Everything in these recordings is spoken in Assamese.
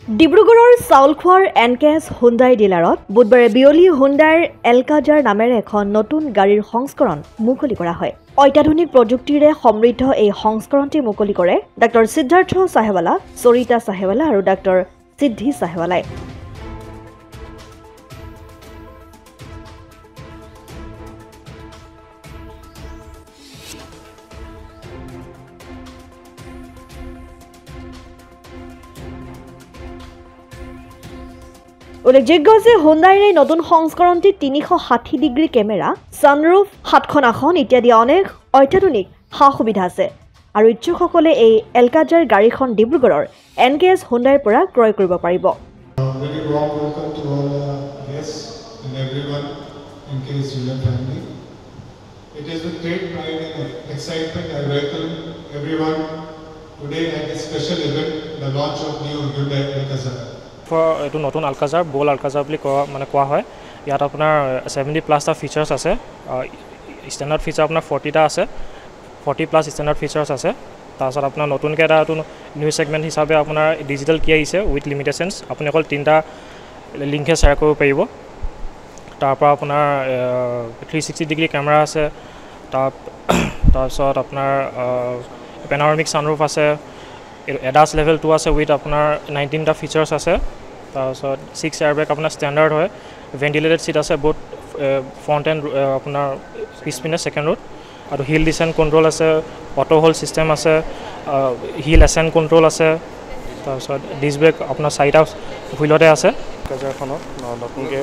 ডিব্ৰুগড়ৰ চাউলখোৱাৰ এনকেএছ হুণ্ডাই ডিলাৰত বুধবাৰে বিয়লি হুণ্ডাইৰ এলকাজাৰ নামেৰে এখন নতুন গাড়ীৰ সংস্কৰণ মুকলি কৰা হয়। অত্যাধুনিক প্ৰযুক্তিৰে সমৃদ্ধ এই সংস্কৰণটি মুকলি কৰে ডাক্তৰ সিদ্ধাৰ্থ চাহেৱালা, সৰিতা চাহেৱালা আৰু ডাক্তৰ সিদ্ধি চাহেৱালাই। উল্লেখযোগ্য যে হুণ্ডাইৰ এই নতুন সংস্কৰণটি 360 ডিগ্ৰী কেমেৰা, ছানৰুফ, 7খন আসন ইত্যাদি অনেক অত্যাধুনিক সা সুবিধা আছে আৰু ইচ্ছুকসকলে এই এলকাজাৰ গাড়ীখন ডিব্ৰুগড়ৰ এনকেএছ হুণ্ডাইৰ পৰা ক্ৰয় কৰিব পাৰিব। It is with great pride and excitement I welcome everyone today at this special event, the launch of new Hyundai Alcazar. এইটো নতুন আলকাজাৰ বল আলকাজাৰ বুলি কোৱা হয়। ইয়াত আপোনাৰ 70+ ফিচাৰ্ছ আছে। ষ্টেণ্ডাৰ্ড ফিচাৰ আপোনাৰ 40টা আছে, 40+ ষ্টেণ্ডাৰ্ড ফিচাৰ্ছ আছে। তাৰপিছত আপোনাৰ নতুনকৈ এটা নিউ ছেগমেণ্ট হিচাপে আপোনাৰ ডিজিটেল কি আহিছে উইথ লিমিটেশ্যনছ। আপুনি অকল 3টা লিংকহে শ্বেয়াৰ কৰিব পাৰিব। তাৰপৰা আপোনাৰ 360 ডিগ্ৰী কেমেৰা আছে। তাৰপিছত আপোনাৰ পেনাৰমিক ছানৰুফ আছে, এডাছ লেভেল 2 আছে উইথ আপোনাৰ 19টা ফিচাৰ্ছ আছে। তাৰপিছত 6 এয়াৰবেগ আপোনাৰ ষ্টেণ্ডাৰ্ড হয়। ভেণ্টিলেটেড ছিট আছে বহুত ফ্ৰণ্ট এণ্ড আপোনাৰ পিছপিনে ছেকেণ্ড ৰোত, আৰু হিল ডিচেণ্ট কণ্ট্ৰল আছে, অটো হোল্ড ছিষ্টেম আছে, হিল এচেণ্ট কণ্ট্ৰল আছে। তাৰপিছত ডিছ ব্ৰেক আপোনাৰ 4টা হুইলতে আছে। আলকাজাৰখনত নতুনকৈ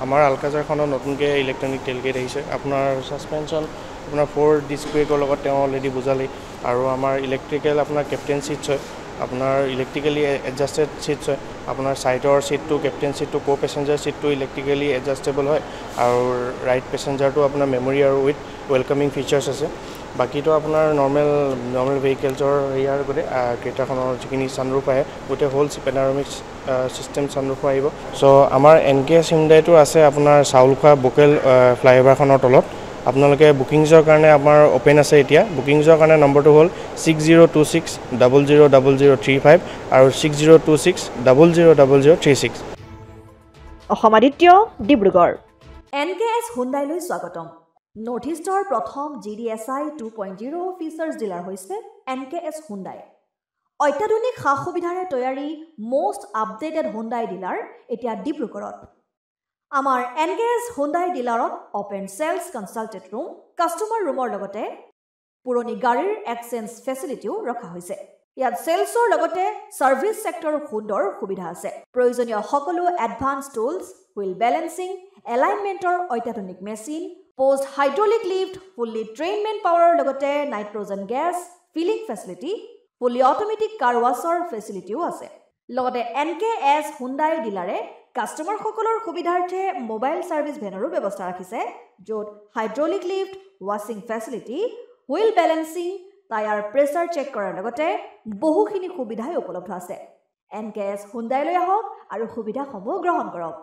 আমাৰ আলকাজাৰখনত নতুনকৈ ইলেক্ট্ৰনিক টেইলগেট আহিছে। আপোনাৰ ছাছপেনশ্যন আপোনাৰ 4 ডিস্ক ব্ৰেকৰ লগত তেওঁ অলৰেডি বুজালেই। আৰু আমাৰ ইলেক্ট্ৰিকেল আপোনাৰ কেপ্টেইন ছিটছ হয়, আপোনাৰ ইলেক্ট্ৰিকেলি এডজাষ্টেড ছিটছ হয়। আপোনাৰ ছাইডৰ ছিটটো কেপ্টেইন ছিটটো কো পেচেঞ্জাৰ ছিটটো ইলেক্ট্ৰিকেলি এডজাষ্টেবল হয়, আৰু ৰাইট পেচেঞ্জাৰটো আপোনাৰ মেমৰি আৰু উইথ ৱেলকামিং ফিচাৰ্ছ আছে। বাকীটো আপোনাৰ নৰ্মেল ভেহিকেলছৰ ইয়াৰ গোটেই ক্ৰেটাখনৰ যিখিনি ছানৰুফ আহে গোটেই হোল পেনাৰমিক ছিষ্টেম ছানৰুফ আহিব। চ' আমাৰ এনকেএছ হুণ্ডাইটো আছে আপোনাৰ চাউলখোৱা বুকেল ফ্লাইঅভাৰখনৰ তলত। আপোনালোকে বুকিংছৰ কাৰণে আমাৰ অ'পেন আছে এতিয়া। বুকিংছৰ কাৰণে নম্বৰটো হ'ল 6026000035 আৰু 6026000036। অসম আদিত্য, ডিব্ৰুগড়। এনকেএছ হুণ্ডাইলৈ স্বাগতম। নৰ্থ ইষ্টৰ প্ৰথম GDSI 2.0 ফিচাৰ্ছ ডিলাৰ হৈছে এনকেএছ হুণ্ডাই। অত্যাধুনিক সা সুবিধাৰে তৈয়াৰী মষ্ট আপডেটেড হুণ্ডাই ডিলাৰ এতিয়া ডিব্ৰুগড়ত। আমাৰ এনকেএছ হুণ্ডাই ডিলাৰত open sales consulted room, customer ৰুমৰ লগতে পুৰণি গাড়ীৰ এক্সচেঞ্জ ফেচিলিটিও ৰখা হৈছে। ইয়াত চেলছৰ লগতে ছাৰ্ভিচ ছেক্টৰৰ সুন্দৰ সুবিধা আছে। প্ৰয়োজনীয় সকলো এডভান্স টুলছ, হুইল বেলেঞ্চিং, এলাইনমেণ্টৰ অত্যাধুনিক machine, post hydraulic lift, fully train men পাৱাৰৰ লগতে nitrogen gas filling facility, fully automatic car washer ফেচিলিটিও আছে। লগতে এনকেএছ হুণ্ডাই ডিলাৰে কাষ্টমাৰসকলৰ সুবিধাৰ্থে মোবাইল ছাৰ্ভিচ ভেনৰো ব্যৱস্থা ৰাখিছে, য'ত হাইড্ৰলিক লিফ্ট, ৱাছিং facility, wheel balancing, tyre pressure check কৰাৰ লগতে বহুখিনি সুবিধাই উপলব্ধ আছে। এনকেএছ হুণ্ডাইলৈ আহক আৰু সুবিধাসমূহ গ্ৰহণ কৰক।